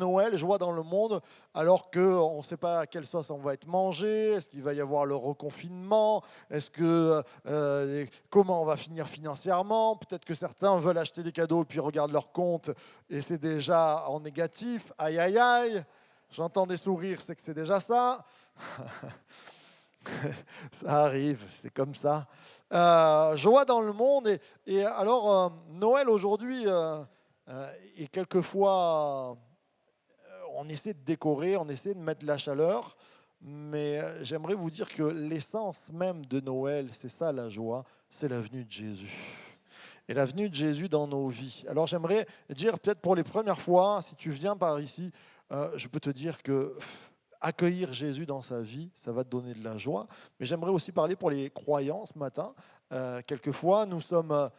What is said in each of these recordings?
Noël, joie dans le monde, alors qu'on ne sait pas à quelle sauce on va être mangé, est-ce qu'il va y avoir le reconfinement, comment on va finir financièrement, peut-être que certains veulent acheter des cadeaux puis regardent leur compte et c'est déjà en négatif, aïe aïe aïe, j'entends des sourires, c'est que c'est déjà ça. Ça arrive, c'est comme ça. Joie dans le monde. Et alors, Noël aujourd'hui est quelquefois, on essaie de décorer, on essaie de mettre de la chaleur, mais j'aimerais vous dire que l'essence même de Noël, c'est ça la joie, c'est la venue de Jésus. Et la venue de Jésus dans nos vies. Alors j'aimerais dire, peut-être pour les premières fois, si tu viens par ici, je peux te dire que accueillir Jésus dans sa vie, ça va te donner de la joie. Mais j'aimerais aussi parler pour les croyants ce matin. Quelquefois, nous sommes...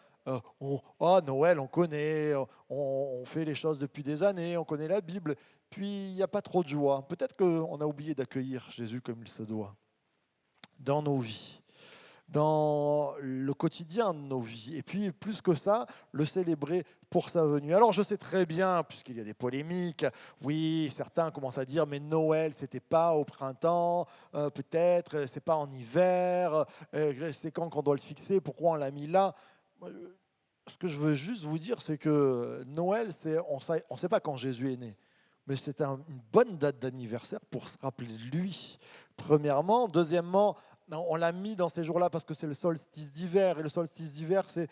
Noël, on connaît, on fait les choses depuis des années, on connaît la Bible, puis il n'y a pas trop de joie. Peut-être qu'on a oublié d'accueillir Jésus comme il se doit dans nos vies, dans le quotidien de nos vies. Et puis, plus que ça, le célébrer pour sa venue. Alors, je sais très bien, puisqu'il y a des polémiques, oui, certains commencent à dire, mais Noël, c'était pas au printemps, peut-être, c'est pas en hiver, c'est quand qu'on doit le fixer, pourquoi on l'a mis là? Ce que je veux juste vous dire, c'est que Noël, on ne sait pas quand Jésus est né, mais c'est une bonne date d'anniversaire pour se rappeler de lui, premièrement. Deuxièmement, on l'a mis dans ces jours-là parce que c'est le solstice d'hiver. Et le solstice d'hiver, c'est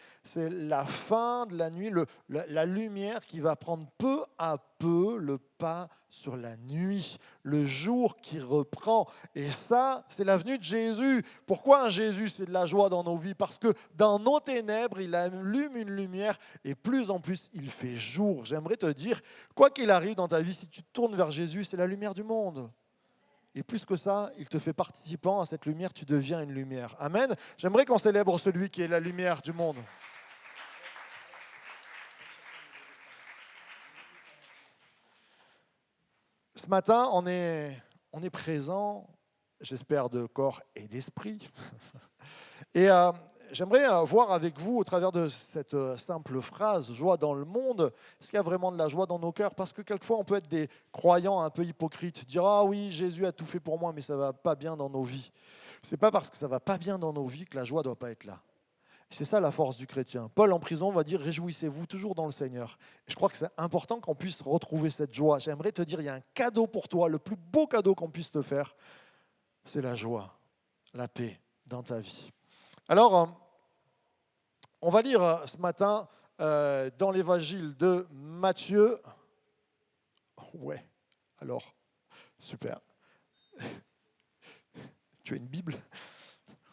la fin de la nuit, la lumière qui va prendre peu à peu le pas sur la nuit, le jour qui reprend. Et ça, c'est la venue de Jésus. Pourquoi un Jésus, c'est de la joie dans nos vies? Parce que dans nos ténèbres, il allume une lumière et plus en plus, il fait jour. J'aimerais te dire, quoi qu'il arrive dans ta vie, si tu te tournes vers Jésus, c'est la lumière du monde. Et plus que ça, il te fait participant à cette lumière, tu deviens une lumière. Amen. J'aimerais qu'on célèbre celui qui est la lumière du monde. Ce matin, on est présent, j'espère, de corps et d'esprit. Et j'aimerais voir avec vous, au travers de cette simple phrase, joie dans le monde, est-ce qu'il y a vraiment de la joie dans nos cœurs? Parce que quelquefois, on peut être des croyants un peu hypocrites, dire ah oui, Jésus a tout fait pour moi, mais ça ne va pas bien dans nos vies. Ce n'est pas parce que ça ne va pas bien dans nos vies que la joie ne doit pas être là. C'est ça la force du chrétien. Paul en prison va dire réjouissez-vous toujours dans le Seigneur. Et je crois que c'est important qu'on puisse retrouver cette joie. J'aimerais te dire, il y a un cadeau pour toi, le plus beau cadeau qu'on puisse te faire, c'est la joie, la paix dans ta vie. Alors, on va lire ce matin dans l'évangile de Matthieu. Ouais, alors, super. Tu as une Bible?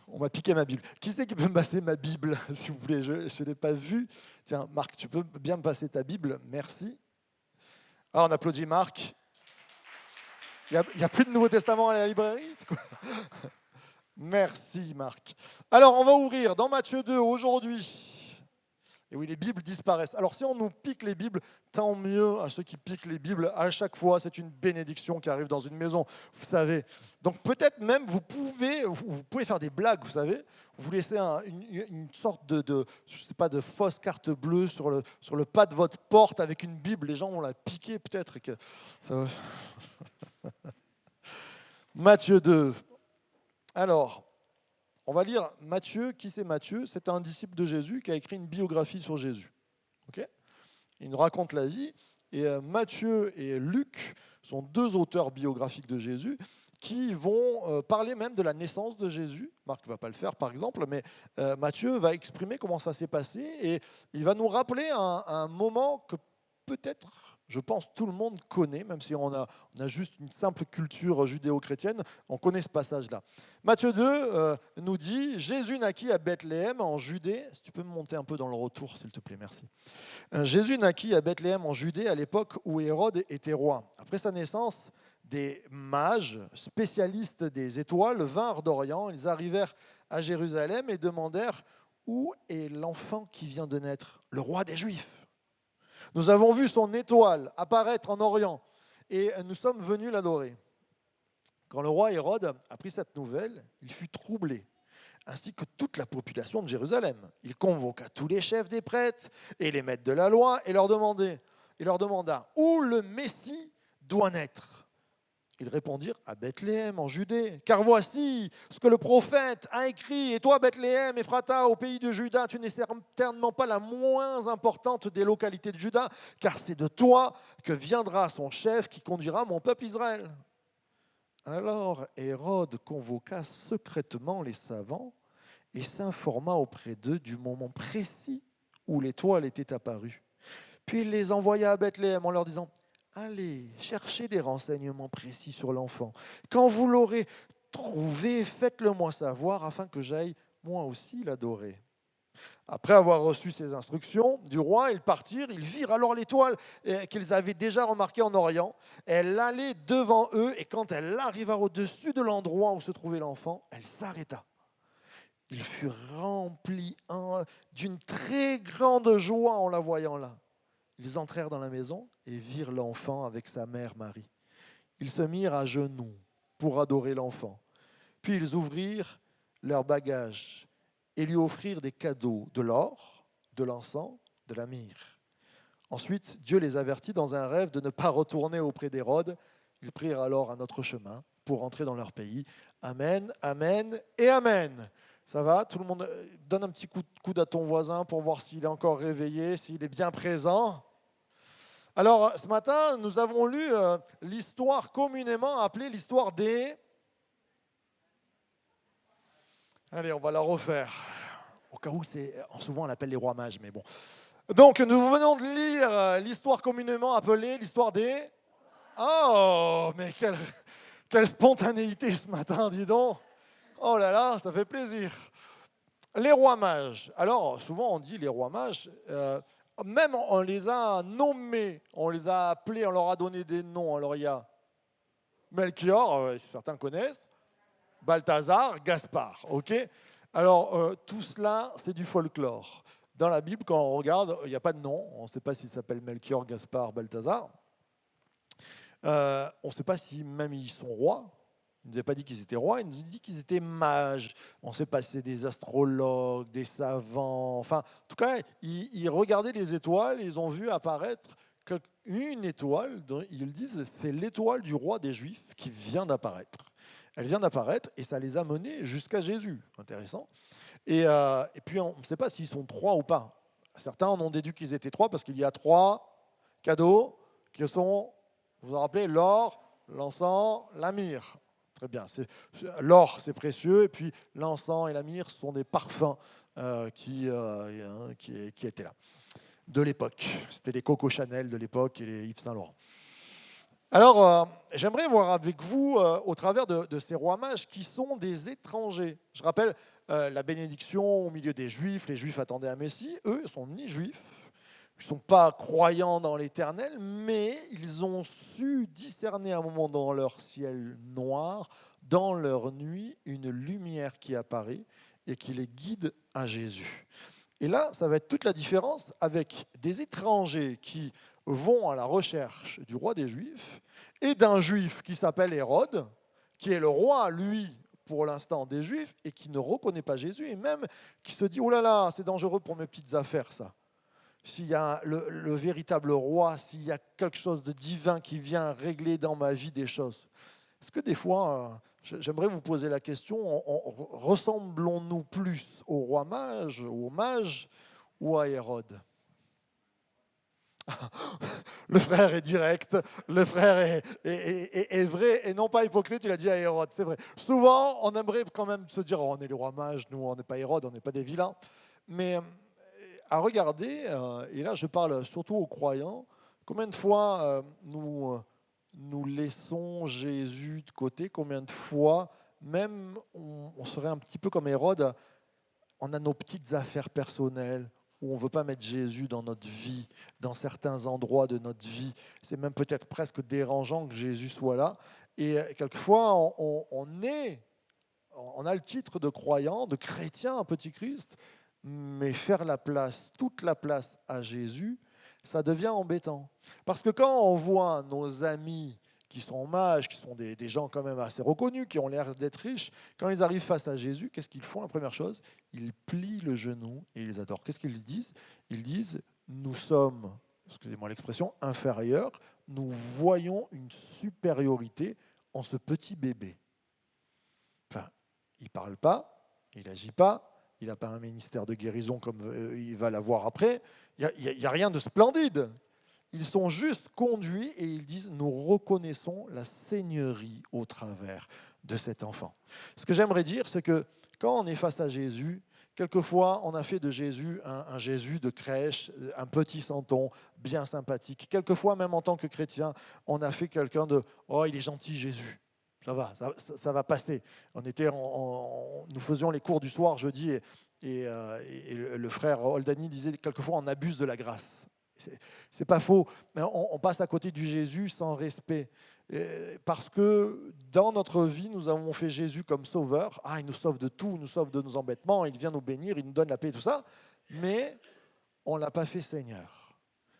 On m'a piqué ma Bible. Qui c'est qui peut me passer ma Bible, s'il vous plaît? Je ne l'ai pas vue. Tiens, Marc, tu peux bien me passer ta Bible? Merci. Ah, on applaudit Marc. Il n'y a plus de Nouveau Testament à la librairie? C'est quoi? Merci, Marc. Alors, on va ouvrir dans Matthieu 2 aujourd'hui. Et oui, les Bibles disparaissent. Alors si on nous pique les Bibles, tant mieux à ceux qui piquent les Bibles. À chaque fois, c'est une bénédiction qui arrive dans une maison, vous savez. Donc peut-être même, vous pouvez faire des blagues, vous savez. Vous laissez une sorte je sais pas, de fausse carte bleue sur le pas de votre porte avec une Bible. Les gens vont la piquer peut-être. Matthieu 2. Alors, on va lire Matthieu. Qui c'est Matthieu? C'est un disciple de Jésus qui a écrit une biographie sur Jésus. Okay, il nous raconte la vie. Et Matthieu et Luc sont deux auteurs biographiques de Jésus qui vont parler même de la naissance de Jésus. Marc ne va pas le faire, par exemple, mais Matthieu va exprimer comment ça s'est passé. Et il va nous rappeler un moment que peut-être, je pense, tout le monde connaît, même si on a juste une simple culture judéo-chrétienne, on connaît ce passage-là. Matthieu 2 nous dit « Jésus naquit à Bethléem en Judée ». Si tu peux me monter un peu dans le retour, s'il te plaît, merci. Jésus naquit à Bethléem en Judée à l'époque où Hérode était roi. Après sa naissance, des mages, spécialistes des étoiles, vinrent d'Orient. Ils arrivèrent à Jérusalem et demandèrent « Où est l'enfant qui vient de naître, le roi des Juifs ?» Nous avons vu son étoile apparaître en Orient et nous sommes venus l'adorer. Quand le roi Hérode apprit cette nouvelle, il fut troublé, ainsi que toute la population de Jérusalem. Il convoqua tous les chefs des prêtres et les maîtres de la loi et leur demanda où le Messie doit naître? Ils répondirent, à Bethléem, en Judée. Car voici ce que le prophète a écrit. Et toi, Bethléem, Ephrata, au pays de Juda, tu n'es certainement pas la moins importante des localités de Juda, car c'est de toi que viendra son chef qui conduira mon peuple Israël. Alors Hérode convoqua secrètement les savants et s'informa auprès d'eux du moment précis où l'étoile était apparue. Puis il les envoya à Bethléem en leur disant, allez, cherchez des renseignements précis sur l'enfant. Quand vous l'aurez trouvé, faites-le moi savoir afin que j'aille moi aussi l'adorer. Après avoir reçu ces instructions du roi, ils partirent, ils virent alors l'étoile qu'ils avaient déjà remarquée en Orient. Elle allait devant eux et quand elle arriva au-dessus de l'endroit où se trouvait l'enfant, elle s'arrêta. Ils furent remplis d'une très grande joie en la voyant là. Ils entrèrent dans la maison et virent l'enfant avec sa mère Marie. Ils se mirent à genoux pour adorer l'enfant. Puis ils ouvrirent leurs bagages et lui offrirent des cadeaux, de l'or, de l'encens, de la myrrhe. Ensuite, Dieu les avertit dans un rêve de ne pas retourner auprès d'Hérode. Ils prirent alors un autre chemin pour entrer dans leur pays. Amen, amen et amen. Ça va? Tout le monde donne un petit coup de coude à ton voisin pour voir s'il est encore réveillé, s'il est bien présent. Alors, ce matin, nous avons lu l'histoire communément appelée l'histoire des... Allez, on va la refaire. Au cas où, souvent on l'appelle les rois mages, mais bon. Donc, nous venons de lire l'histoire communément appelée l'histoire des... Oh, mais quelle spontanéité ce matin, dis donc. Oh là là, ça fait plaisir. Les rois mages. Alors, souvent on dit les rois mages, même on les a nommés, on les a appelés, on leur a donné des noms. Alors il y a Melchior, certains connaissent, Balthazar, Gaspard. Ok. Alors tout cela, c'est du folklore. Dans la Bible, quand on regarde, il n'y a pas de nom. On ne sait pas s'il s'appelle Melchior, Gaspard, Balthazar. On ne sait pas si même ils sont rois. Il ne nous a pas dit qu'ils étaient rois, il nous a dit qu'ils étaient mages. On ne sait pas si c'est des astrologues, des savants. Enfin, en tout cas, ils regardaient les étoiles, ils ont vu apparaître une étoile, dont ils disent c'est l'étoile du roi des Juifs qui vient d'apparaître. Elle vient d'apparaître et ça les a menés jusqu'à Jésus. Intéressant. Et puis, on ne sait pas s'ils sont trois ou pas. Certains en ont déduit qu'ils étaient trois parce qu'il y a trois cadeaux qui sont, vous vous en rappelez, l'or, l'encens, la myrrhe. Très bien. L'or, c'est précieux, et puis l'encens et la myrrhe sont des parfums qui étaient là, de l'époque. C'était les Coco Chanel de l'époque et les Yves Saint Laurent. Alors, j'aimerais voir avec vous, au travers de ces rois mages, qui sont des étrangers. Je rappelle la bénédiction au milieu des Juifs. Les Juifs attendaient un Messie. Eux ne sont ni Juifs. Ils ne sont pas croyants dans l'Éternel, mais ils ont su discerner un moment dans leur ciel noir, dans leur nuit, une lumière qui apparaît et qui les guide à Jésus. Et là, ça va être toute la différence avec des étrangers qui vont à la recherche du roi des Juifs et d'un Juif qui s'appelle Hérode, qui est le roi, lui, pour l'instant, des Juifs, et qui ne reconnaît pas Jésus, et même qui se dit « Oh là là, c'est dangereux pour mes petites affaires, ça ». S'il y a le véritable roi, s'il y a quelque chose de divin qui vient régler dans ma vie des choses. Est-ce que des fois, j'aimerais vous poser la question, ressemblons-nous plus au roi mage, au mage, ou à Hérode? Le frère est direct, le frère est vrai et non pas hypocrite, il a dit à Hérode, c'est vrai. Souvent, on aimerait quand même se dire, oh, on est les rois mages, nous on n'est pas Hérode, on n'est pas des vilains. Mais à regarder, et là je parle surtout aux croyants, combien de fois nous laissons Jésus de côté, combien de fois même on serait un petit peu comme Hérode, on a nos petites affaires personnelles, où on ne veut pas mettre Jésus dans notre vie, dans certains endroits de notre vie. C'est même peut-être presque dérangeant que Jésus soit là. Et quelquefois, on a le titre de croyant, de chrétien, un petit Christ, mais faire la place, toute la place à Jésus, ça devient embêtant. Parce que quand on voit nos amis qui sont mages, qui sont des gens quand même assez reconnus, qui ont l'air d'être riches, quand ils arrivent face à Jésus, qu'est-ce qu'ils font? La première chose, ils plient le genou et ils adorent. Qu'est-ce qu'ils disent? Ils disent, nous sommes excusez-moi l'expression, inférieur, nous voyons une supériorité en ce petit bébé. Enfin, il ne parle pas, il n'agit pas, il n'a pas un ministère de guérison comme il va l'avoir après. Il n'y a rien de splendide. Ils sont juste conduits et ils disent « Nous reconnaissons la seigneurie au travers de cet enfant ». Ce que j'aimerais dire, c'est que quand on est face à Jésus, quelquefois on a fait de Jésus un Jésus de crèche, un petit santon, bien sympathique. Quelquefois, même en tant que chrétien, on a fait quelqu'un de « Oh, il est gentil Jésus ». Ça va passer. Nous faisions les cours du soir jeudi et le frère Oldani disait quelquefois on abuse de la grâce. C'est pas faux, mais on passe à côté du Jésus sans respect. Parce que dans notre vie, nous avons fait Jésus comme sauveur. Ah, il nous sauve de tout, il nous sauve de nos embêtements, il vient nous bénir, il nous donne la paix et tout ça. Mais on ne l'a pas fait Seigneur.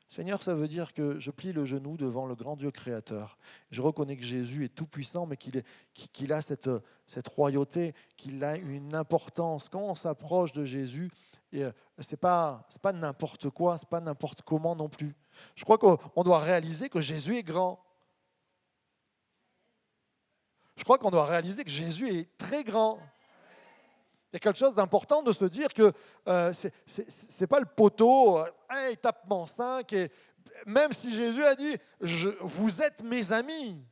Seigneur, ça veut dire que je plie le genou devant le grand Dieu créateur. Je reconnais que Jésus est tout puissant, mais qu'il a cette royauté, qu'il a une importance. Quand on s'approche de Jésus, ce n'est pas n'importe quoi, ce n'est pas n'importe comment non plus. Je crois qu'on doit réaliser que Jésus est grand. Je crois qu'on doit réaliser que Jésus est très grand. Il y a quelque chose d'important de se dire que ce n'est pas le poteau, étapement 5, et même si Jésus a dit « vous êtes mes amis »,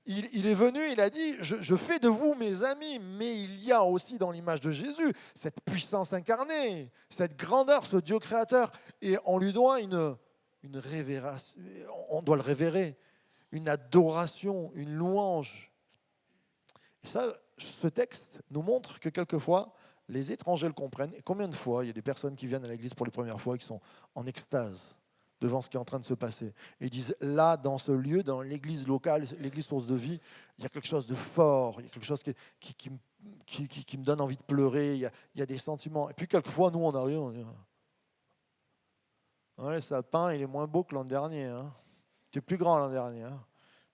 il est venu, il a dit « je fais de vous mes amis », mais il y a aussi dans l'image de Jésus cette puissance incarnée, cette grandeur, ce Dieu créateur, et on lui doit une révération, on doit le révérer, une adoration, une louange. Et ça, ce texte nous montre que quelquefois, les étrangers le comprennent. Et combien de fois, il y a des personnes qui viennent à l'église pour les premières fois et qui sont en extase devant ce qui est en train de se passer. Et ils disent, là, dans ce lieu, dans l'église locale, l'église source de vie, il y a quelque chose de fort, il y a quelque chose qui me donne envie de pleurer, il y a des sentiments. Et puis quelquefois, nous, on arrive, on dit, le sapin, il est moins beau que l'an dernier. Hein. Il était plus grand l'an dernier. Hein.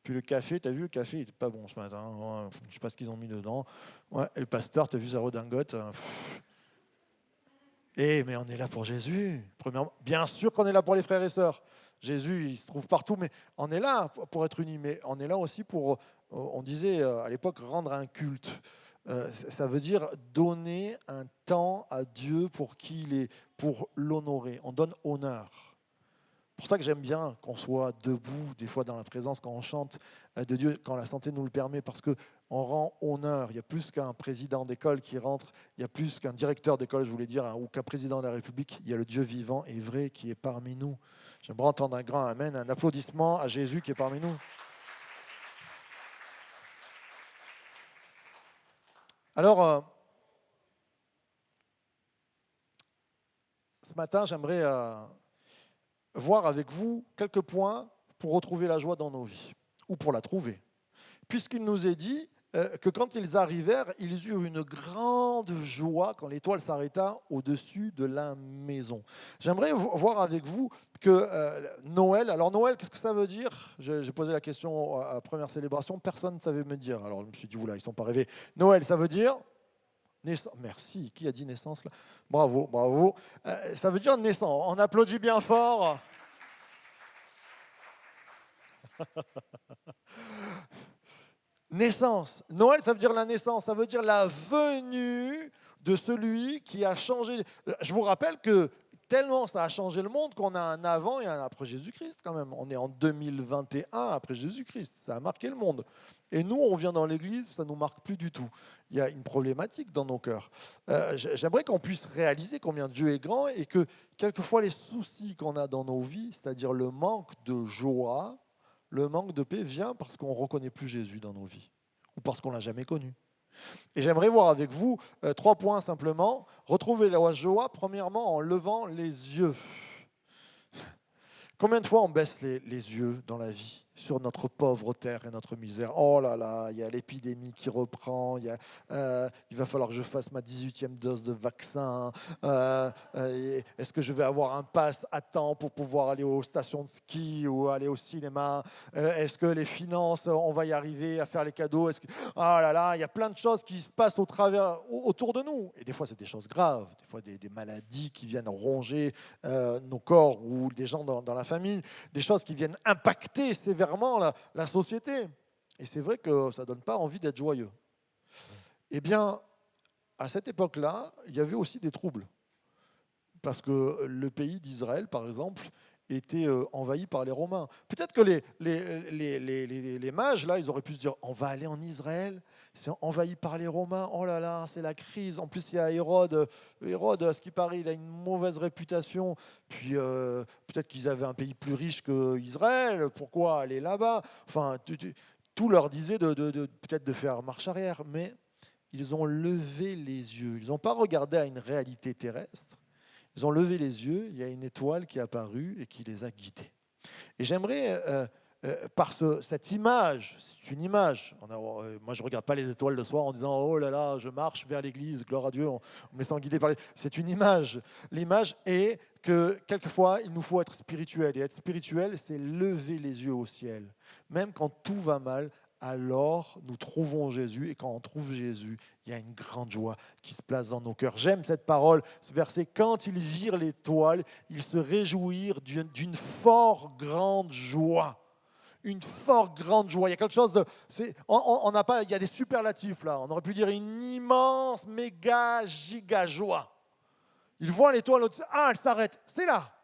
Puis le café, tu as vu, le café, il n'était pas bon ce matin. Ouais, je ne sais pas ce qu'ils ont mis dedans. Ouais, et le pasteur, tu as vu sa redingote. Mais on est là pour Jésus. Premièrement, bien sûr qu'on est là pour les frères et sœurs. Jésus, il se trouve partout, mais on est là pour être unis. Mais on est là aussi pour, on disait à l'époque, rendre un culte. Ça veut dire donner un temps à Dieu pour qui il est, pour l'honorer. On donne honneur. C'est pour ça que j'aime bien qu'on soit debout, des fois dans la présence, quand on chante de Dieu, quand la santé nous le permet, parce qu'on rend honneur. Il y a plus qu'un président d'école qui rentre, il y a plus qu'un directeur d'école, je voulais dire, ou qu'un président de la République. Il y a le Dieu vivant et vrai qui est parmi nous. J'aimerais entendre un grand amen, un applaudissement à Jésus qui est parmi nous. Alors, ce matin, j'aimerais voir avec vous quelques points pour retrouver la joie dans nos vies, ou pour la trouver. Puisqu'il nous est dit que quand ils arrivèrent, ils eurent une grande joie quand l'étoile s'arrêta au-dessus de la maison. J'aimerais voir avec vous que Noël, alors Noël, qu'est-ce que ça veut dire ? J'ai posé la question à la première célébration, personne ne savait me dire. Alors je me suis dit, oula, ils ne sont pas rêvés. Noël, ça veut dire naissance. Merci, qui a dit naissance là ? Bravo, bravo. Ça veut dire naissance. On applaudit bien fort. Naissance. Noël, ça veut dire la naissance, ça veut dire la venue de celui qui a changé. Je vous rappelle que tellement ça a changé le monde qu'on a un avant et un après Jésus-Christ quand même. On est en 2021 après Jésus-Christ. Ça a marqué le monde. Et nous, on vient dans l'église, ça ne nous marque plus du tout. Il y a une problématique dans nos cœurs. J'aimerais qu'on puisse réaliser combien Dieu est grand et que quelquefois les soucis qu'on a dans nos vies, c'est-à-dire le manque de joie, le manque de paix vient parce qu'on ne reconnaît plus Jésus dans nos vies ou parce qu'on ne l'a jamais connu. Et j'aimerais voir avec vous 3 points simplement. Retrouver la joie, premièrement, en levant les yeux. Combien de fois on baisse les yeux dans la vie ? sur notre pauvre terre et notre misère. Oh là là, il y a l'épidémie qui reprend, il va falloir que je fasse ma 18e dose de vaccin. Est-ce que je vais avoir un pass à temps pour pouvoir aller aux stations de ski ou aller au cinéma? Est-ce que les finances, on va y arriver à faire les cadeaux? Ah là là, il y a plein de choses qui se passent autour de nous. Et des fois, c'est des choses graves, des fois des maladies qui viennent ronger nos corps ou des gens dans la famille, des choses qui viennent impacter sévèrement la société. Et c'est vrai que ça ne donne pas envie d'être joyeux. Eh bien, à cette époque-là, il y avait aussi des troubles. Parce que le pays d'Israël, par exemple, était envahi par les Romains. Peut-être que les mages, là, ils auraient pu se dire, on va aller en Israël, c'est envahi par les Romains, oh là là, c'est la crise. En plus, il y a Hérode. Hérode, à ce qui paraît, il a une mauvaise réputation. Puis peut-être qu'ils avaient un pays plus riche qu'Israël, pourquoi aller là-bas? Enfin, tout leur disait peut-être de faire marche arrière, mais ils ont levé les yeux. Ils n'ont pas regardé à une réalité terrestre. Ils ont levé les yeux, il y a une étoile qui est apparue et qui les a guidés. Et j'aimerais, par cette image, c'est une image, moi je ne regarde pas les étoiles le soir en disant « Oh là là, je marche vers l'église, gloire à Dieu, en me laissant guider par les... » C'est une image. L'image est que quelquefois, il nous faut être spirituel. Et être spirituel, c'est lever les yeux au ciel. Même quand tout va mal, alors nous trouvons Jésus. Et quand on trouve Jésus, il y a une grande joie qui se place dans nos cœurs. J'aime cette parole, ce verset. Quand ils virent l'étoile, ils se réjouirent d'une fort grande joie. Une fort grande joie. Il y a quelque chose de... on n'a pas, il y a des superlatifs là. On aurait pu dire une immense, méga, giga joie. Ils voient l'étoile, ah, elle s'arrête, c'est là.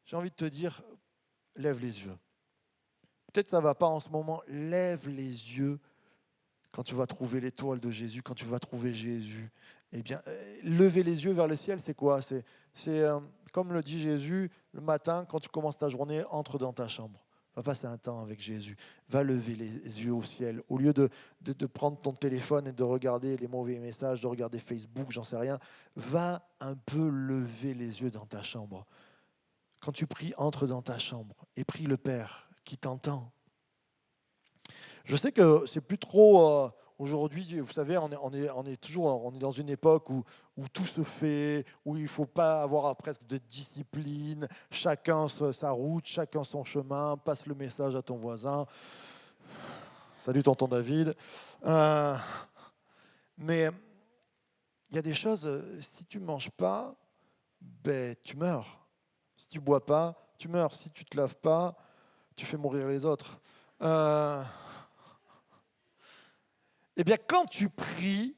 J'ai envie de te dire, lève les yeux. Peut-être que ça ne va pas en ce moment. Lève les yeux quand tu vas trouver l'étoile de Jésus, quand tu vas trouver Jésus. Eh bien, lever les yeux vers le ciel, c'est quoi? C'est comme le dit Jésus, le matin, quand tu commences ta journée, entre dans ta chambre. Va passer un temps avec Jésus. Va lever les yeux au ciel. Au lieu de prendre ton téléphone et de regarder les mauvais messages, de regarder Facebook, j'en sais rien, va un peu lever les yeux dans ta chambre. Quand tu pries, entre dans ta chambre et prie le Père qui t'entend. Je sais que c'est plus trop aujourd'hui, vous savez, on est dans une époque où tout se fait, où il ne faut pas avoir presque de discipline, chacun sa route, chacun son chemin, passe le message à ton voisin. Salut tonton David. Mais il y a des choses, si tu ne manges pas, ben, tu meurs. Si tu ne bois pas, tu meurs. Si tu ne te laves pas, tu fais mourir les autres. Eh bien, quand tu pries,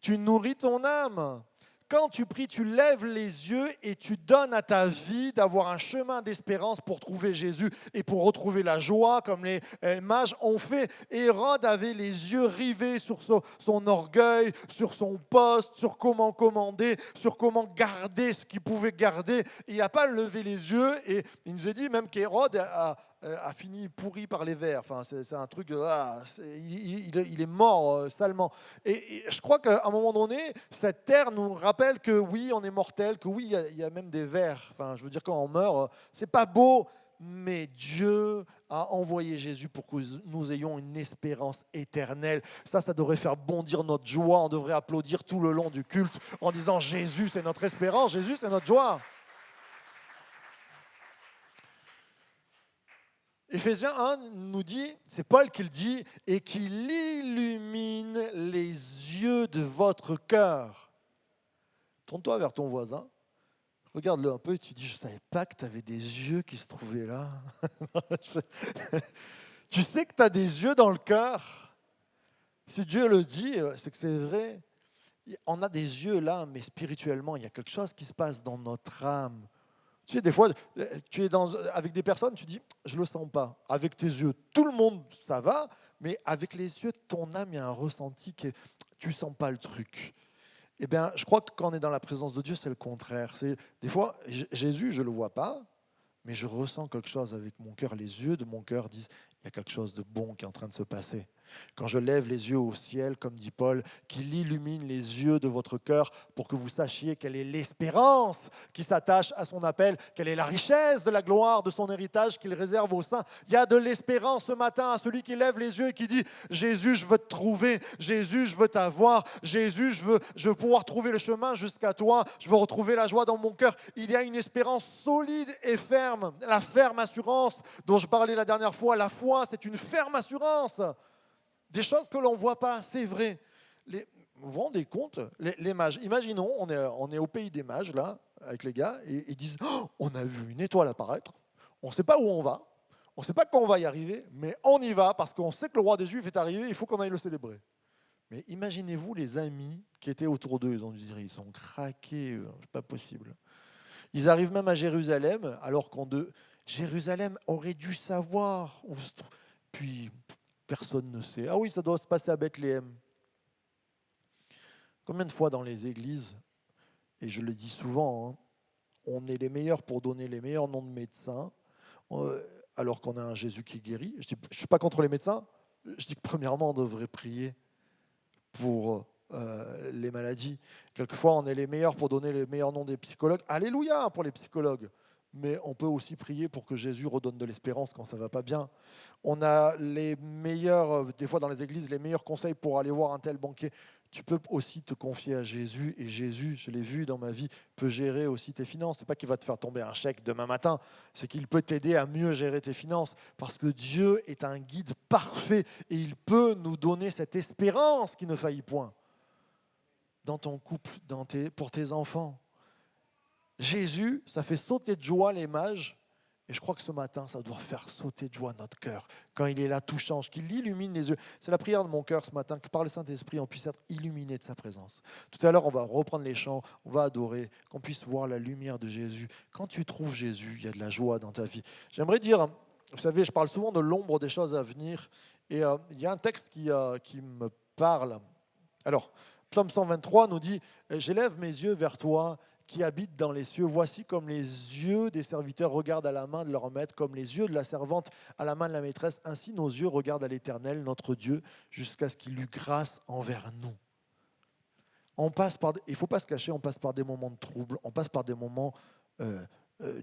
tu nourris ton âme. Quand tu pries, tu lèves les yeux et tu donnes à ta vie d'avoir un chemin d'espérance pour trouver Jésus et pour retrouver la joie comme les mages ont fait. Hérode avait les yeux rivés sur son orgueil, sur son poste, sur comment commander, sur comment garder ce qu'il pouvait garder. Il n'a pas levé les yeux et il nous a dit même qu'Hérode a fini pourri par les vers. Enfin, c'est un truc, il est mort salement. Et je crois qu'à un moment donné, cette terre nous rappelle que oui, on est mortel, que oui, il y a même des vers. Enfin, je veux dire, quand on meurt, c'est pas beau, mais Dieu a envoyé Jésus pour que nous ayons une espérance éternelle. Ça devrait faire bondir notre joie. On devrait applaudir tout le long du culte en disant Jésus, c'est notre espérance, Jésus, c'est notre joie. Éphésiens 1 nous dit, c'est Paul qui le dit, et qu'il illumine les yeux de votre cœur. Tourne-toi vers ton voisin, regarde-le un peu et tu dis, je ne savais pas que tu avais des yeux qui se trouvaient là. Tu sais que tu as des yeux dans le cœur. Si Dieu le dit, c'est que c'est vrai. On a des yeux là, mais spirituellement, il y a quelque chose qui se passe dans notre âme. Tu sais, des fois, tu es avec des personnes, tu dis, je ne le sens pas. Avec tes yeux, tout le monde, ça va, mais avec les yeux de ton âme, il y a un ressenti que tu ne sens pas le truc. Eh bien, je crois que quand on est dans la présence de Dieu, c'est le contraire. Des fois, Jésus, je ne le vois pas, mais je ressens quelque chose avec mon cœur. Les yeux de mon cœur disent, il y a quelque chose de bon qui est en train de se passer. Quand je lève les yeux au ciel, comme dit Paul, qu'il illumine les yeux de votre cœur pour que vous sachiez quelle est l'espérance qui s'attache à son appel, quelle est la richesse de la gloire de son héritage qu'il réserve aux saints. Il y a de l'espérance ce matin à celui qui lève les yeux et qui dit « Jésus, je veux te trouver. Jésus, je veux t'avoir. Jésus, je veux pouvoir trouver le chemin jusqu'à toi. Je veux retrouver la joie dans mon cœur. » Il y a une espérance solide et ferme. La ferme assurance dont je parlais la dernière fois, la foi, c'est une ferme assurance. Des choses que l'on ne voit pas, c'est vrai. Vous vous rendez compte, les mages, imaginons, on est au pays des mages, là, avec les gars, et ils disent oh, on a vu une étoile apparaître, on ne sait pas où on va, on ne sait pas quand on va y arriver, mais on y va parce qu'on sait que le roi des Juifs est arrivé, il faut qu'on aille le célébrer. Mais imaginez-vous les amis qui étaient autour d'eux, ils ont dû dire ils sont craqués, c'est pas possible. Ils arrivent même à Jérusalem, alors Jérusalem aurait dû savoir où se trouve. Puis personne ne sait. Ah oui, ça doit se passer à Bethléem. Combien de fois dans les églises, et je le dis souvent, hein, on est les meilleurs pour donner les meilleurs noms de médecins, alors qu'on a un Jésus qui guérit. Je ne suis pas contre les médecins, je dis que premièrement, on devrait prier pour les maladies. Quelquefois, on est les meilleurs pour donner les meilleurs noms des psychologues. Alléluia pour les psychologues. Mais on peut aussi prier pour que Jésus redonne de l'espérance quand ça ne va pas bien. On a les meilleurs, des fois dans les églises, les meilleurs conseils pour aller voir un tel banquier. Tu peux aussi te confier à Jésus, et Jésus, je l'ai vu dans ma vie, peut gérer aussi tes finances. Ce n'est pas qu'il va te faire tomber un chèque demain matin, c'est qu'il peut t'aider à mieux gérer tes finances, parce que Dieu est un guide parfait, et il peut nous donner cette espérance qui ne faillit point. Dans ton couple, pour tes enfants. Jésus, ça fait sauter de joie les mages, et je crois que ce matin, ça doit faire sauter de joie notre cœur. Quand il est là, tout change, qu'il illumine les yeux. C'est la prière de mon cœur ce matin, que par le Saint-Esprit, on puisse être illuminé de sa présence. Tout à l'heure, on va reprendre les chants, on va adorer, qu'on puisse voir la lumière de Jésus. Quand tu trouves Jésus, il y a de la joie dans ta vie. J'aimerais dire, vous savez, je parle souvent de l'ombre des choses à venir, et il y a un texte qui me parle. Alors, Psaume 123 nous dit « J'élève mes yeux vers toi, qui habitent dans les cieux. Voici comme les yeux des serviteurs regardent à la main de leur maître, comme les yeux de la servante à la main de la maîtresse. Ainsi nos yeux regardent à l'Éternel, notre Dieu, jusqu'à ce qu'il eût grâce envers nous. » Il ne faut pas se cacher, on passe par des moments de trouble, on passe par des moments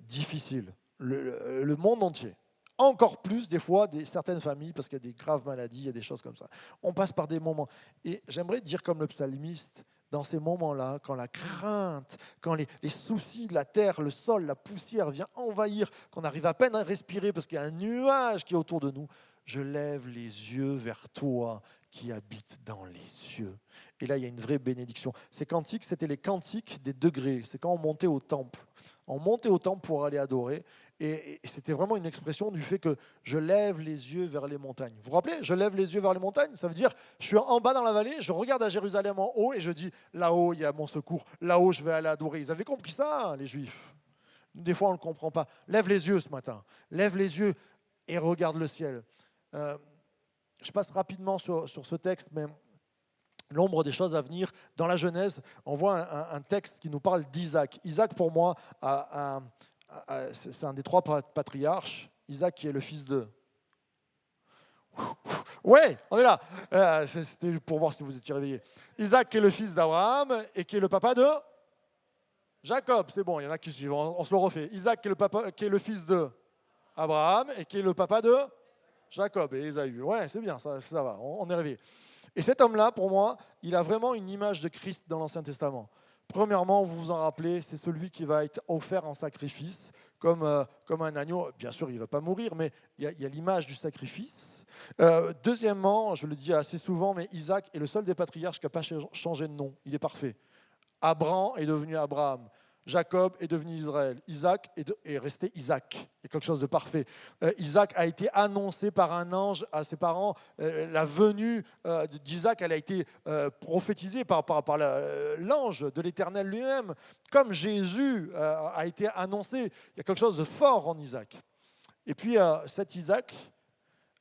difficiles. Le monde entier. Encore plus des fois certaines familles, parce qu'il y a des graves maladies, il y a des choses comme ça. On passe par des moments. Et j'aimerais dire comme le psalmiste, dans ces moments-là, quand la crainte, quand les soucis de la terre, le sol, la poussière vient envahir, qu'on arrive à peine à respirer parce qu'il y a un nuage qui est autour de nous, je lève les yeux vers toi qui habites dans les cieux. Et là, il y a une vraie bénédiction. Ces cantiques, c'était les cantiques des degrés. C'est quand on montait au temple. On montait au temple pour aller adorer. Et c'était vraiment une expression du fait que je lève les yeux vers les montagnes. Vous vous rappelez, je lève les yeux vers les montagnes, ça veut dire je suis en bas dans la vallée, je regarde à Jérusalem en haut et je dis là-haut il y a mon secours, là-haut je vais aller adorer. Ils avaient compris ça, les Juifs. Des fois on ne le comprend pas. Lève les yeux ce matin, lève les yeux et regarde le ciel. Je passe rapidement sur ce texte, mais l'ombre des choses à venir. Dans la Genèse, on voit un texte qui nous parle d'Isaac. Isaac, pour moi, c'est un des trois patriarches. Isaac qui est le fils de... Ouais, on est là. C'était pour voir si vous étiez réveillés. Isaac qui est le fils d'Abraham et qui est le papa de Jacob. C'est bon, il y en a qui suivent. On se le refait. Isaac qui est le fils de Abraham et qui est le papa de Jacob et Ésaü. Ouais, c'est bien, ça va. On est réveillés. Et cet homme-là, pour moi, il a vraiment une image de Christ dans l'Ancien Testament. Premièrement, vous vous en rappelez, c'est celui qui va être offert en sacrifice, comme un agneau. Bien sûr, il ne va pas mourir, mais il y a l'image du sacrifice. Deuxièmement, je le dis assez souvent, mais Isaac est le seul des patriarches qui n'a pas changé de nom. Il est parfait. Abraham est devenu Abraham. Jacob est devenu Israël. Isaac est resté Isaac. Il y a quelque chose de parfait. Isaac a été annoncé par un ange à ses parents. La venue d'Isaac, elle a été prophétisée par l'ange de l'Éternel lui-même. Comme Jésus a été annoncé, il y a quelque chose de fort en Isaac. Et puis cet Isaac,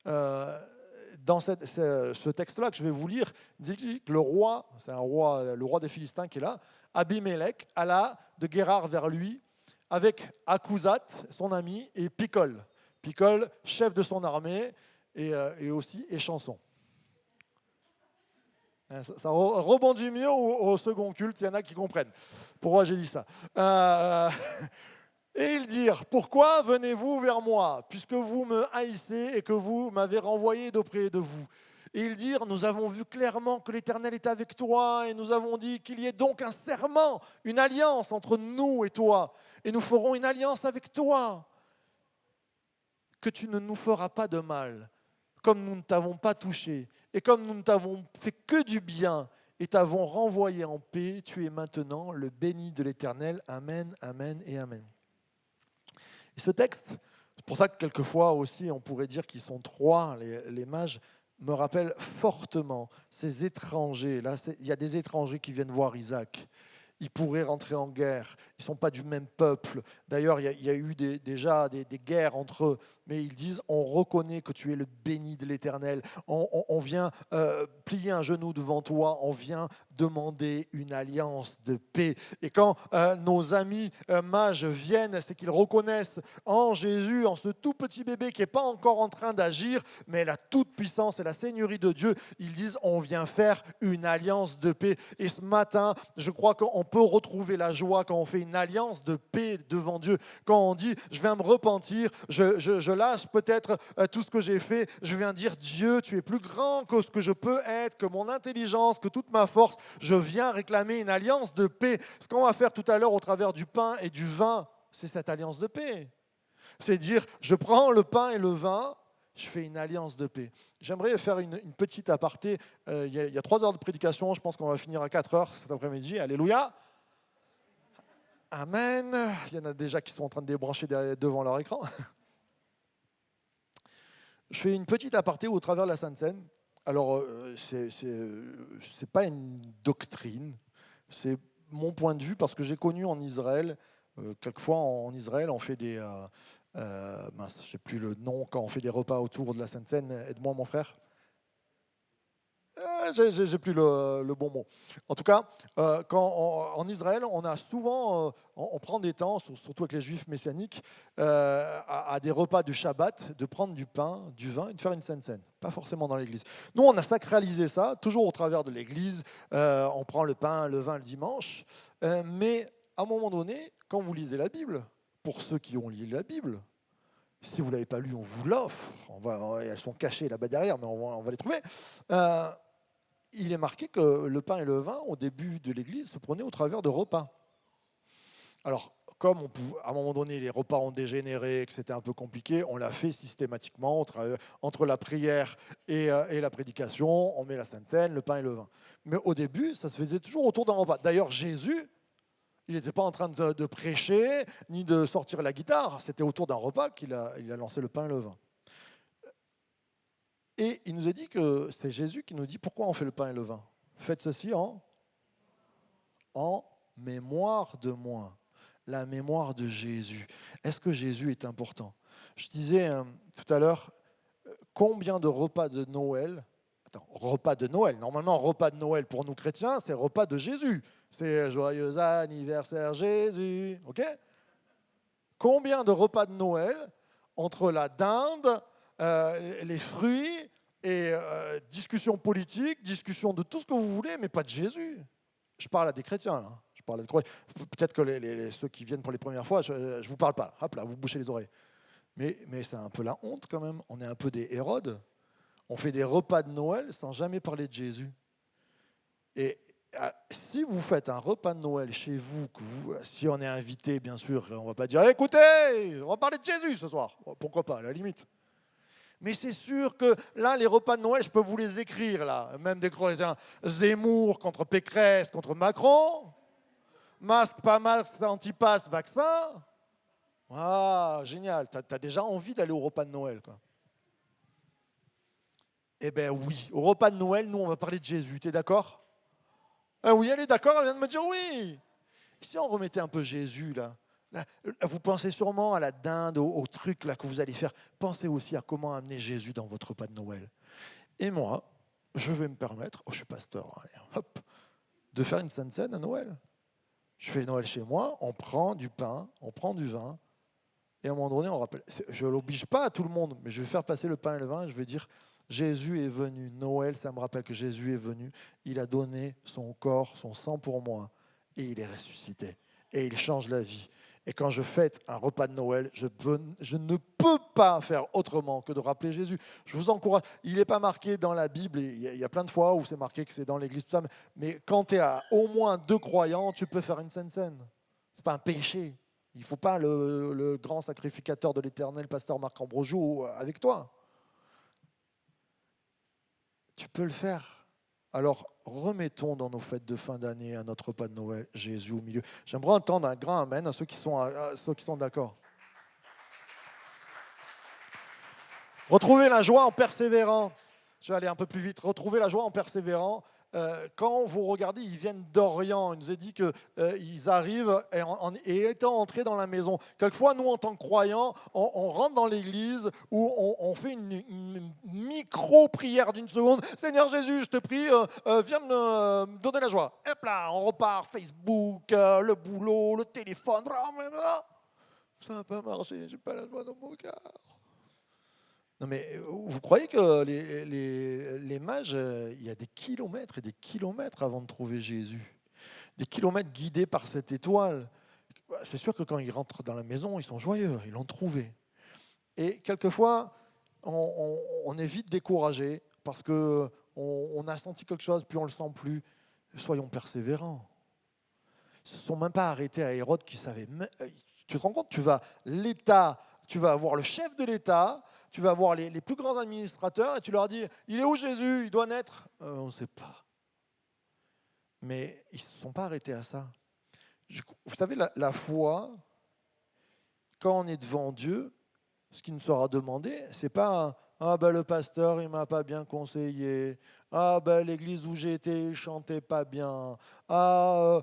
dans ce texte-là que je vais vous lire, il dit que le roi des Philistins qui est là, Abimélec, alla de Guérar vers lui avec Akuzat, son ami, et Picol. Picol, chef de son armée, et aussi et chanson. Ça rebondit mieux au second culte, il y en a qui comprennent pourquoi j'ai dit ça. Et ils dirent, pourquoi venez-vous vers moi, puisque vous me haïssez et que vous m'avez renvoyé d'auprès de vous? Et ils dirent, nous avons vu clairement que l'Éternel est avec toi, et nous avons dit qu'il y ait donc un serment, une alliance entre nous et toi, et nous ferons une alliance avec toi, que tu ne nous feras pas de mal, comme nous ne t'avons pas touché, et comme nous ne t'avons fait que du bien, et t'avons renvoyé en paix, tu es maintenant le béni de l'Éternel. Amen, amen et amen. Et ce texte, c'est pour ça que quelquefois aussi on pourrait dire qu'ils sont trois, les mages, me rappelle fortement ces étrangers. Là, il y a des étrangers qui viennent voir Isaac. Ils pourraient rentrer en guerre. Ils ne sont pas du même peuple. D'ailleurs, il y a eu déjà des guerres entre eux. Mais ils disent, on reconnaît que tu es le béni de l'Éternel. On vient plier un genou devant toi. On vient demander une alliance de paix. Et quand nos amis mages viennent, c'est qu'ils reconnaissent en Jésus, en ce tout petit bébé qui n'est pas encore en train d'agir, mais la toute-puissance et la seigneurie de Dieu. Ils disent, on vient faire une alliance de paix. Et ce matin, je crois qu'on peut retrouver la joie quand on fait une alliance de paix devant Dieu. Quand on dit, je viens me repentir, je lâche peut-être tout ce que j'ai fait, je viens dire, Dieu, tu es plus grand que ce que je peux être, que mon intelligence, que toute ma force. Je viens réclamer une alliance de paix. Ce qu'on va faire tout à l'heure au travers du pain et du vin, c'est cette alliance de paix. C'est dire, je prends le pain et le vin, je fais une alliance de paix. J'aimerais faire une petite aparté. Il y a 3 heures de prédication, je pense qu'on va finir à 4 heures cet après-midi. Alléluia. Amen. Il y en a déjà qui sont en train de débrancher devant leur écran. Je fais une petite aparté au travers de la Sainte Seine. Alors, c'est pas une doctrine, c'est mon point de vue parce que j'ai connu en Israël, quelquefois en Israël, on fait des... mince, je ne sais plus le nom, quand on fait des repas autour de la Sainte Seine. Aide-moi mon frère. J'ai plus le bon mot. En tout cas, en Israël, on a souvent, on prend des temps, surtout avec les Juifs messianiques, à des repas du Shabbat, de prendre du pain, du vin et de faire une sainte scène. Pas forcément dans l'église. Nous, on a sacralisé ça, toujours au travers de l'église. On prend le pain, le vin le dimanche. Mais à un moment donné, quand vous lisez la Bible, pour ceux qui ont lu la Bible, si vous ne l'avez pas lu, on vous l'offre. Elles sont cachées là-bas derrière, mais on va les trouver. Il est marqué que le pain et le vin, au début de l'Église, se prenaient au travers de repas. Alors, comme à un moment donné, les repas ont dégénéré, que c'était un peu compliqué, on l'a fait systématiquement entre la prière et la prédication. On met la Sainte Seine, le pain et le vin. Mais au début, ça se faisait toujours autour d'un repas. D'ailleurs, Jésus, il n'était pas en train de prêcher, ni de sortir la guitare. C'était autour d'un repas qu'il a lancé le pain et le vin. Et il nous a dit que c'est Jésus qui nous dit pourquoi on fait le pain et le vin. Faites ceci en mémoire de moi. La mémoire de Jésus. Est-ce que Jésus est important? Je disais tout à l'heure, combien de repas de Noël, repas de Noël, normalement repas de Noël pour nous chrétiens, c'est repas de Jésus. C'est joyeux anniversaire Jésus. Ok? Combien de repas de Noël entre la dinde, les fruits et discussion politique, discussion de tout ce que vous voulez, mais pas de Jésus. Je parle à des chrétiens, là. Je parle à des... Peut-être que ceux qui viennent pour les premières fois, je ne vous parle pas. Hop là, vous bouchez les oreilles. Mais c'est un peu la honte quand même. On est un peu des Hérodes. On fait des repas de Noël sans jamais parler de Jésus. Et si vous faites un repas de Noël chez vous, si on est invité, bien sûr, on ne va pas dire « Écoutez, on va parler de Jésus ce soir ». Pourquoi pas, à la limite. Mais c'est sûr que là, les repas de Noël, je peux vous les écrire, là. Même des chrétiens. Zemmour contre Pécresse, contre Macron. Masque, pas masque, anti-passe, vaccin. Ah, génial. Tu as déjà envie d'aller au repas de Noël, quoi. Eh bien oui, au repas de Noël, nous, on va parler de Jésus. Tu es d'accord? Ah oui, elle est d'accord, elle vient de me dire oui. Si on remettait un peu Jésus, là, vous pensez sûrement à la dinde, au truc là, que vous allez faire. Pensez aussi à comment amener Jésus dans votre repas de Noël. Et moi, je vais me permettre, je suis pasteur, hop, de faire une sainte scène à Noël. Je fais Noël chez moi, on prend du pain, on prend du vin, Et à un moment donné, on rappelle, je ne l'oblige pas à tout le monde, mais je vais faire passer le pain et le vin, et je vais dire, Jésus est venu. Noël, ça me rappelle que Jésus est venu. Il a donné son corps, son sang pour moi, et il est ressuscité. Et il change la vie. Et quand je fête un repas de Noël, je ne peux pas faire autrement que de rappeler Jésus. Je vous encourage. Il n'est pas marqué dans la Bible, et il y a plein de fois où c'est marqué que c'est dans l'église, mais quand tu es à au moins 2 croyants, tu peux faire une sainte scène. Ce n'est pas un péché. Il ne faut pas le grand sacrificateur de l'Éternel, pasteur Marc Ambrogio, avec toi. Tu peux le faire. Alors, remettons dans nos fêtes de fin d'année, à notre repas de Noël, Jésus au milieu. J'aimerais entendre un grand amen à ceux qui sont d'accord. Retrouvez la joie en persévérant. Je vais aller un peu plus vite. Retrouvez la joie en persévérant. Quand vous regardez, ils viennent d'Orient. Il nous est dit qu'ils arrivent et étant entrés dans la maison. Quelquefois, nous, en tant que croyants, on rentre dans l'église où on fait une micro-prière d'une seconde. Seigneur Jésus, je te prie, viens me donner la joie. Hop là, on repart. Facebook, le boulot, le téléphone. Ça n'a pas marché, je n'ai pas la joie dans mon cœur. Non mais vous croyez que les mages, il y a des kilomètres et des kilomètres avant de trouver Jésus. Des kilomètres guidés par cette étoile. C'est sûr que quand ils rentrent dans la maison, ils sont joyeux, ils l'ont trouvé. Et quelquefois, on est vite découragé parce qu'on a senti quelque chose, puis on ne le sent plus. Soyons persévérants. Ils ne se sont même pas arrêtés à Hérode qui savait... Tu te rends compte, tu vas avoir le chef de l'État, tu vas avoir les plus grands administrateurs et tu leur dis, il est où Jésus? Il doit naître. On ne sait pas. Mais ils ne se sont pas arrêtés à ça. Vous savez, la foi, quand on est devant Dieu, ce qui nous sera demandé, ce n'est pas ah ben le pasteur, il ne m'a pas bien conseillé. Ah ben l'église où j'ai été, il ne chantait pas bien. Ah,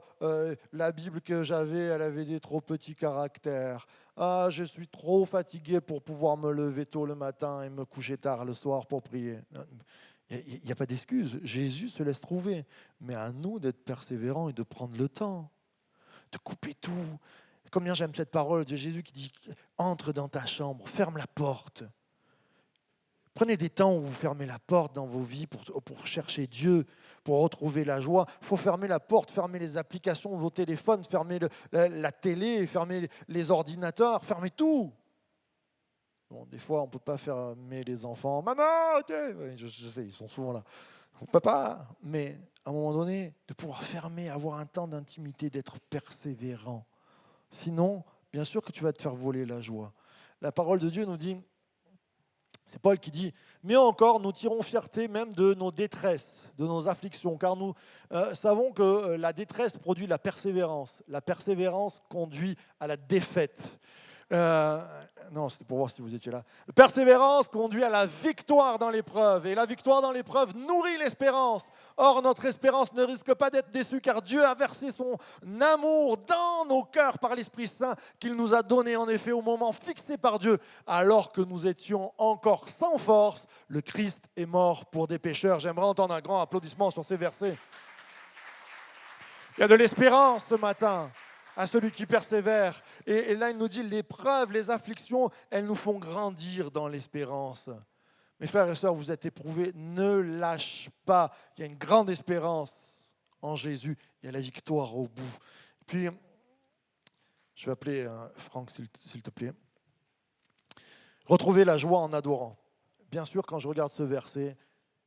la Bible que j'avais, elle avait des trop petits caractères. Ah, je suis trop fatigué pour pouvoir me lever tôt le matin et me coucher tard le soir pour prier. Il n'y a pas d'excuse. Jésus se laisse trouver. Mais à nous d'être persévérants et de prendre le temps, de couper tout. Combien j'aime cette parole de Jésus qui dit « Entre dans ta chambre, ferme la porte ». Prenez des temps où vous fermez la porte dans vos vies pour chercher Dieu, pour retrouver la joie. Il faut fermer la porte, fermer les applications de vos téléphones, fermer la télé, fermer les ordinateurs, fermer tout. Bon, des fois, on ne peut pas fermer les enfants. « Maman, oui, je sais, ils sont souvent là. » On ne peut pas, mais à un moment donné, de pouvoir fermer, avoir un temps d'intimité, d'être persévérant. Sinon, bien sûr que tu vas te faire voler la joie. La parole de Dieu nous dit, c'est Paul qui dit, mais encore, nous tirons fierté même de nos détresses, de nos afflictions, car nous savons que la détresse produit la persévérance. La persévérance conduit à la défaite. Non, c'était pour voir si vous étiez là. La persévérance conduit à la victoire dans l'épreuve, et la victoire dans l'épreuve nourrit l'espérance. Or, notre espérance ne risque pas d'être déçue, car Dieu a versé son amour dans nos cœurs par l'Esprit Saint qu'il nous a donné en effet au moment fixé par Dieu. Alors que nous étions encore sans force, le Christ est mort pour des pécheurs. J'aimerais entendre un grand applaudissement sur ces versets. Il y a de l'espérance ce matin à celui qui persévère. Et là, il nous dit, l'épreuve, les afflictions, elles nous font grandir dans l'espérance. Mes frères et sœurs, vous êtes éprouvés, ne lâche pas. Il y a une grande espérance en Jésus. Il y a la victoire au bout. Puis, je vais appeler Franck, s'il te plaît. Retrouvez la joie en adorant. Bien sûr, quand je regarde ce verset,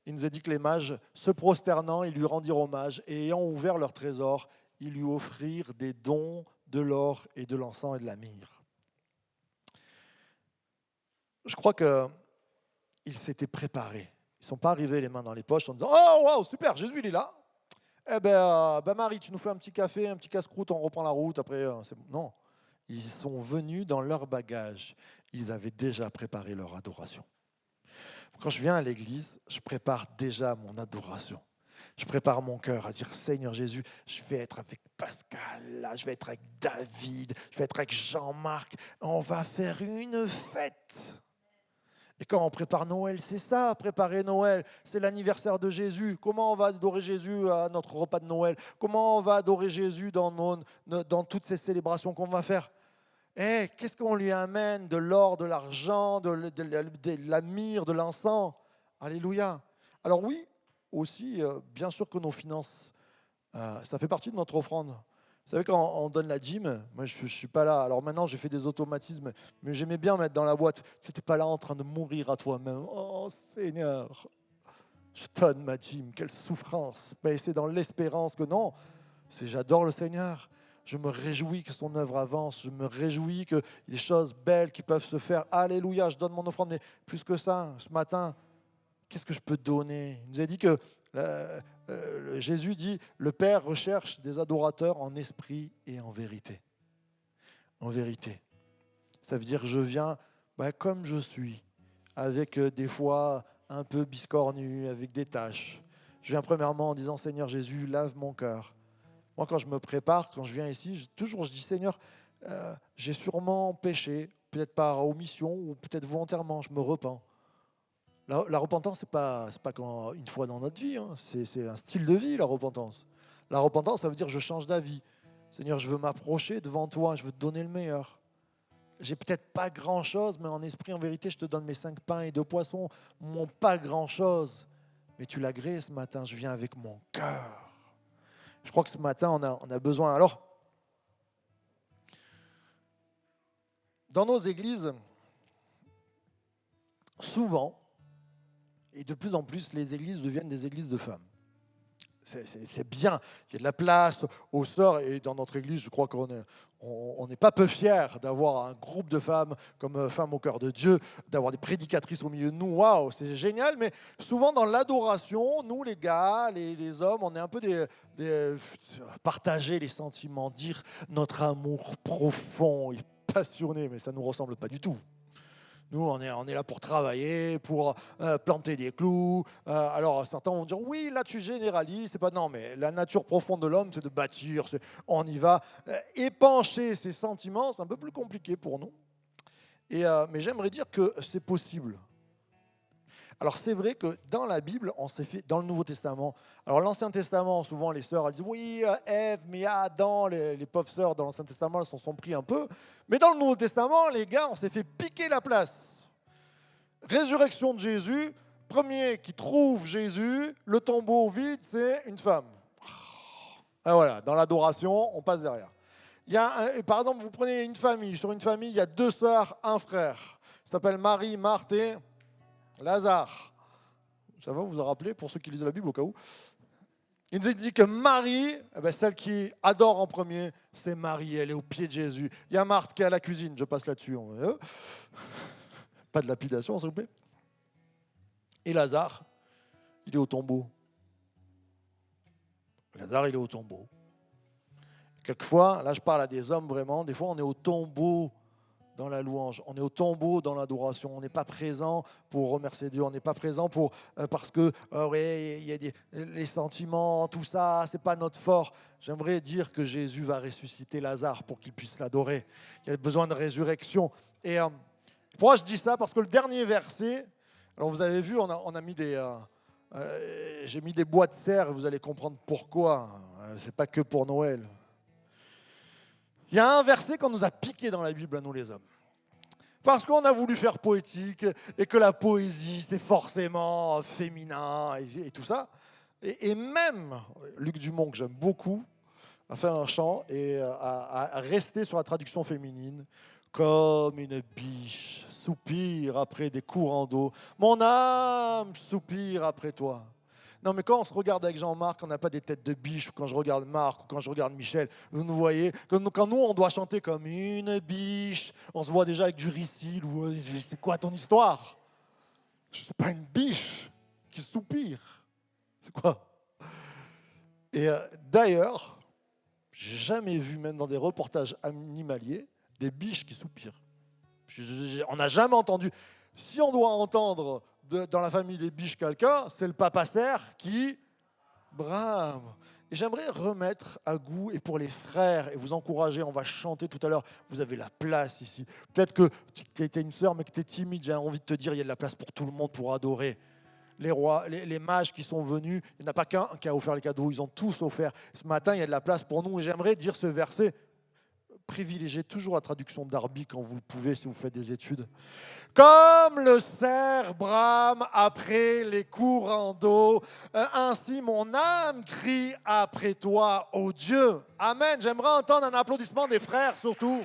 il nous est dit que les mages, se prosternant, ils lui rendirent hommage et ayant ouvert leur trésor, ils lui offrirent des dons de l'or et de l'encens et de la myrrhe. Je crois qu'ils s'étaient préparés. Ils ne sont pas arrivés les mains dans les poches en disant « Oh, wow, super, Jésus, il est là. Eh ben, Marie, tu nous fais un petit café, un petit casse-croûte, on reprend la route, après, c'est bon. » Non, ils sont venus dans leur bagage. Ils avaient déjà préparé leur adoration. Quand je viens à l'église, je prépare déjà mon adoration. Je prépare mon cœur à dire, Seigneur Jésus, je vais être avec Pascal, là, je vais être avec David, je vais être avec Jean-Marc. On va faire une fête. Et quand on prépare Noël, c'est ça, préparer Noël. C'est l'anniversaire de Jésus. Comment on va adorer Jésus à notre repas de Noël? Comment on va adorer Jésus dans toutes ces célébrations qu'on va faire? Qu'est-ce qu'on lui amène? De l'or, de l'argent, de la myrrhe, de l'encens. Alléluia. Alors oui, aussi, bien sûr que nos finances, ça fait partie de notre offrande. Vous savez, quand on donne la dîme, moi je ne suis pas là. Alors maintenant, j'ai fait des automatismes, mais j'aimais bien mettre dans la boîte. Tu n'étais pas là en train de mourir à toi-même. Oh Seigneur, je donne ma dîme. Quelle souffrance. Mais c'est dans l'espérance que non, c'est j'adore le Seigneur. Je me réjouis que son œuvre avance. Je me réjouis qu'il y ait des choses belles qui peuvent se faire. Alléluia, je donne mon offrande. Mais plus que ça, ce matin, qu'est-ce que je peux donner? Il nous a dit que Jésus dit, le Père recherche des adorateurs en esprit et en vérité. En vérité. Ça veut dire que je viens comme je suis, avec des fois un peu biscornu, avec des taches. Je viens premièrement en disant, Seigneur Jésus, lave mon cœur. Moi, quand je me prépare, quand je viens ici, je dis, Seigneur, j'ai sûrement péché, peut-être par omission ou peut-être volontairement, je me repens. La repentance, ce n'est pas une fois dans notre vie, hein. C'est un style de vie, la repentance. La repentance, ça veut dire je change d'avis. Seigneur, je veux m'approcher devant toi, je veux te donner le meilleur. J'ai peut-être pas grand-chose, mais en esprit, en vérité, je te donne mes 5 pains et 2 poissons, mon pas grand-chose. Mais tu l'as gré ce matin, je viens avec mon cœur. Je crois que ce matin, on a besoin. Alors, dans nos églises, souvent, et de plus en plus, les églises deviennent des églises de femmes. C'est bien, il y a de la place aux sœurs, et dans notre église, je crois qu'on n'est pas peu fiers d'avoir un groupe de femmes comme Femmes au cœur de Dieu, d'avoir des prédicatrices au milieu de nous. Waouh, c'est génial, mais souvent dans l'adoration, nous les gars, les hommes, on est un peu partager les sentiments, dire notre amour profond et passionné, mais ça ne nous ressemble pas du tout. Nous, on est là pour travailler, pour planter des clous. Alors, certains vont dire, oui, là, tu généralises. C'est pas non, mais la nature profonde de l'homme, c'est de bâtir. On y va. Épancher ses sentiments, c'est un peu plus compliqué pour nous. Mais j'aimerais dire que c'est possible. Alors, c'est vrai que dans la Bible, on s'est fait, dans le Nouveau Testament, alors l'Ancien Testament, souvent les sœurs, elles disent, oui, Ève, mais Adam, les pauvres sœurs dans l'Ancien Testament, elles s'en sont pris un peu. Mais dans le Nouveau Testament, les gars, on s'est fait piquer la place. Résurrection de Jésus, premier qui trouve Jésus, le tombeau vide, c'est une femme. Et voilà, dans l'adoration, on passe derrière. Par exemple, vous prenez une famille, sur une famille, il y a 2 sœurs, un frère. Ça s'appelle Marie, Marthe et Lazare. Ça va vous en rappeler pour ceux qui lisent la Bible au cas où? Il nous dit que Marie, celle qui adore en premier, c'est Marie, elle est au pied de Jésus. Il y a Marthe qui est à la cuisine, je passe là-dessus. Pas de lapidation, s'il vous plaît. Et Lazare, il est au tombeau. Lazare, il est au tombeau. Quelquefois, là je parle à des hommes vraiment, des fois on est au tombeau dans la louange, on est au tombeau dans l'adoration, on n'est pas présent pour remercier Dieu, on n'est pas présent parce que il y a les sentiments, tout ça, c'est pas notre fort. J'aimerais dire que Jésus va ressusciter Lazare pour qu'il puisse l'adorer. Il y a besoin de résurrection. Et pourquoi je dis ça? Parce que le dernier verset, alors vous avez vu, on a mis j'ai mis des bois de serre et vous allez comprendre pourquoi. C'est pas que pour Noël. Il y a un verset qu'on nous a piqué dans la Bible à nous les hommes. Parce qu'on a voulu faire poétique et que la poésie c'est forcément féminin et tout ça. Et même Luc Dumont, que j'aime beaucoup, a fait un chant et a resté sur la traduction féminine. Comme une biche soupire après des courants d'eau, mon âme soupire après toi. Non, mais quand on se regarde avec Jean-Marc, on n'a pas des têtes de biche, ou quand je regarde Marc, ou quand je regarde Michel, vous nous voyez, quand nous, on doit chanter comme une biche, on se voit déjà avec du ricil, ou c'est quoi ton histoire? Je ne suis pas une biche qui soupire. C'est quoi? Et d'ailleurs, j'ai jamais vu, même dans des reportages animaliers, des biches qui soupirent. On n'a jamais entendu. Si on doit entendre dans la famille des biches quelqu'un, c'est le papa cerf qui brave. Et j'aimerais remettre à goût, et pour les frères, et vous encourager, on va chanter tout à l'heure, vous avez la place ici. Peut-être que tu étais une sœur, mais que tu es timide, j'ai envie de te dire, il y a de la place pour tout le monde pour adorer. Les rois, les mages qui sont venus, il n'y en a pas qu'un qui a offert les cadeaux, ils ont tous offert. Ce matin, il y a de la place pour nous, et j'aimerais dire ce verset privilégiez toujours la traduction Darby quand vous le pouvez, si vous faites des études. Comme le cerf brame après les courants d'eau, ainsi mon âme crie après toi, ô Dieu. Amen. J'aimerais entendre un applaudissement des frères surtout.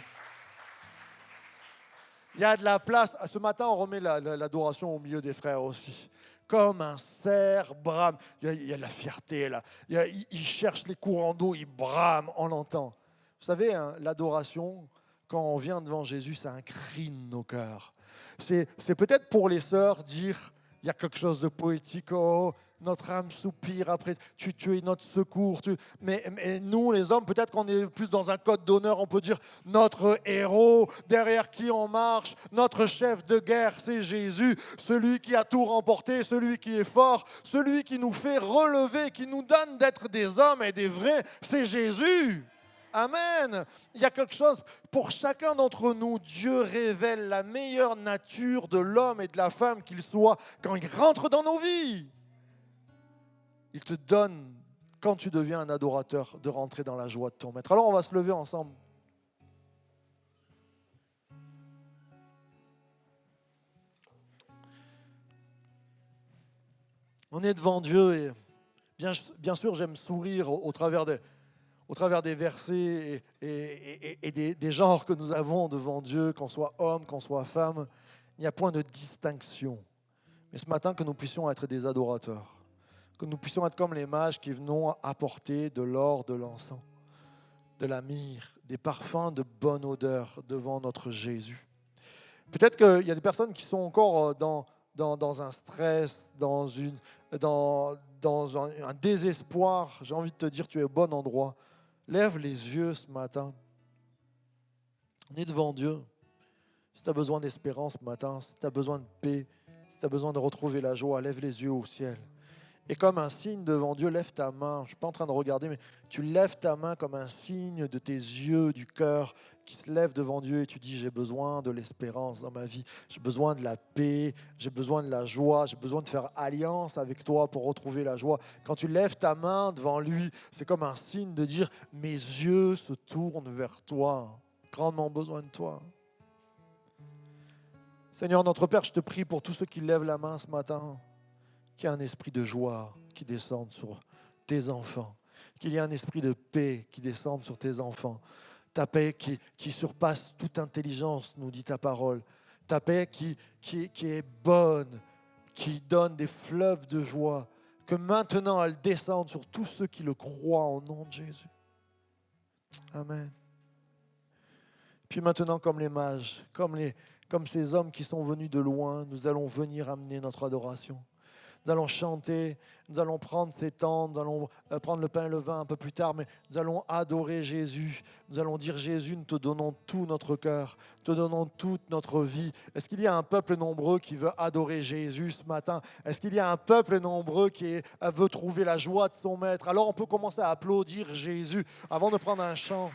Il y a de la place. Ce matin, on remet l'adoration au milieu des frères aussi. Comme un cerf brame. Il y a de la fierté là. Il cherche les courants d'eau, il brame, on l'entend. Vous savez, hein, l'adoration, quand on vient devant Jésus, c'est un cri de nos cœurs. C'est peut-être pour les sœurs dire, il y a quelque chose de poétique, oh, notre âme soupire après, tu es notre secours. Mais nous, les hommes, peut-être qu'on est plus dans un code d'honneur, on peut dire notre héros, derrière qui on marche, notre chef de guerre, c'est Jésus, celui qui a tout remporté, celui qui est fort, celui qui nous fait relever, qui nous donne d'être des hommes et des vrais, c'est Jésus. Amen. Il y a quelque chose, pour chacun d'entre nous, Dieu révèle la meilleure nature de l'homme et de la femme qu'il soit quand il rentre dans nos vies. Il te donne, quand tu deviens un adorateur, de rentrer dans la joie de ton maître. Alors on va se lever ensemble. On est devant Dieu et bien sûr j'aime sourire au travers des versets et des genres que nous avons devant Dieu, qu'on soit homme, qu'on soit femme. Il n'y a point de distinction. Mais ce matin, que nous puissions être des adorateurs. Que nous puissions être comme les mages qui venons apporter de l'or, de l'encens, de la myrrhe, des parfums de bonne odeur devant notre Jésus. Peut-être qu'il y a des personnes qui sont encore dans un stress, dans un désespoir. J'ai envie de te dire, tu es au bon endroit. Lève les yeux ce matin. On est devant Dieu. Si tu as besoin d'espérance ce matin, si tu as besoin de paix, si tu as besoin de retrouver la joie, lève les yeux au ciel. Et comme un signe devant Dieu, lève ta main. Je ne suis pas en train de regarder, mais tu lèves ta main comme un signe de tes yeux, du cœur, qui se lève devant Dieu et tu dis, j'ai besoin de l'espérance dans ma vie. J'ai besoin de la paix, j'ai besoin de la joie, j'ai besoin de faire alliance avec toi pour retrouver la joie. Quand tu lèves ta main devant lui, c'est comme un signe de dire, mes yeux se tournent vers toi. Grandement besoin de toi. Seigneur, notre Père, je te prie pour tous ceux qui lèvent la main ce matin, qu'il y ait un esprit de joie qui descende sur tes enfants, qu'il y ait un esprit de paix qui descende sur tes enfants. Ta paix qui surpasse toute intelligence, nous dit ta parole. Ta paix qui est bonne, qui donne des fleuves de joie, que maintenant elle descende sur tous ceux qui le croient au nom de Jésus. Amen. Puis maintenant, comme les mages, comme ces hommes qui sont venus de loin, nous allons venir amener notre adoration. Nous allons chanter, nous allons prendre ces temps, nous allons prendre le pain et le vin un peu plus tard, mais nous allons adorer Jésus. Nous allons dire, Jésus, nous te donnons tout notre cœur, te donnons toute notre vie. Est-ce qu'il y a un peuple nombreux qui veut adorer Jésus ce matin? Est-ce qu'il y a un peuple nombreux qui veut trouver la joie de son maître? Alors on peut commencer à applaudir Jésus avant de prendre un chant.